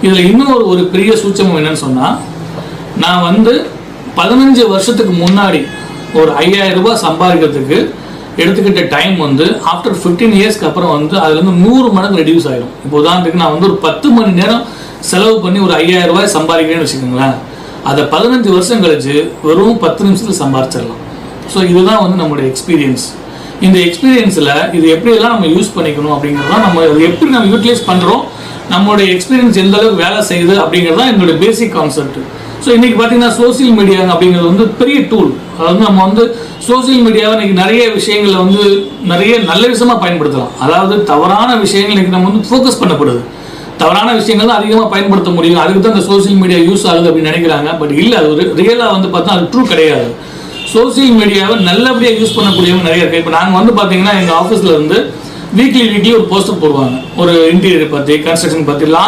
இதில் இன்னும் ஒரு பெரிய சூட்சமம் என்னன்னு சொன்னால், நான் வந்து 15 வருஷத்துக்கு முன்னாடி ஒரு 5000 ரூபாய் சம்பாதிக்கிறதுக்கு எடுத்துக்கிட்ட டைம் வந்து ஆஃப்டர் 15 இயர்ஸ்க்கு அப்புறம் வந்து அதுலேருந்து 100 மடங்கு ரெடியூஸ் ஆகிடும். இப்போ உதாரணத்துக்கு நான் வந்து ஒரு 10 மணி நேரம் செலவு பண்ணி ஒரு 5000 ரூபாய் சம்பாதிக்கிறேன்னு வச்சுக்கோங்களேன், அதை 15 வருஷம் கழிச்சு வெறும் 10 நிமிஷத்தில் சம்பாதிச்சிடலாம். ஸோ இதுதான் வந்து நம்மளுடைய எக்ஸ்பீரியன்ஸ். இந்த எக்ஸ்பீரியன்ஸில் இது எப்படியெல்லாம் நம்ம யூஸ் பண்ணிக்கணும் அப்படிங்கிறது தான், நம்ம எப்படி நம்ம யூட்டிலைஸ் பண்ணுறோம், நம்மளுடைய எக்ஸ்பீரியன்ஸ் எந்த அளவுக்கு வேலை செய்யுது அப்படிங்கிறது தான் என்னுடைய பேசிக் கான்செப்ட். ஸோ இன்றைக்கி பார்த்தீங்கன்னா சோசியல் மீடியா அப்படிங்கிறது வந்து பெரிய டூல். அதாவது நம்ம வந்து சோசியல் மீடியாவை இன்றைக்கி நிறைய விஷயங்களில் வந்து நிறைய நல்ல விஷயமாக பயன்படுத்தலாம். அதாவது தவறான விஷயங்கள் இன்றைக்கி நம்ம வந்து ஃபோக்கஸ் பண்ணப்படுது. தவறான விஷயங்கள் தான் அதிகமாக பயன்படுத்த முடியும், அதுக்கு தான் இந்த சோசியல் மீடியா யூஸ் ஆகுது அப்படின்னு நினைக்கிறாங்க. பட் இல்லை, அது ஒரு ரியலாக வந்து பார்த்தா அது ட்ரூ கிடையாது. சோசியல் மீடியாவை நல்லபடியாக யூஸ் பண்ணக்கூடியவங்க நிறைய இருக்குது. இப்போ நாங்கள் வந்து பார்த்தீங்கன்னா எங்கள் ஆஃபீஸில் இருந்து வீக்லி ஒரு போஸ்டர் போடுவாங்க, ஒரு இன்டீரியர் பற்றி, கன்ஸ்ட்ரக்ஷன் பற்றி,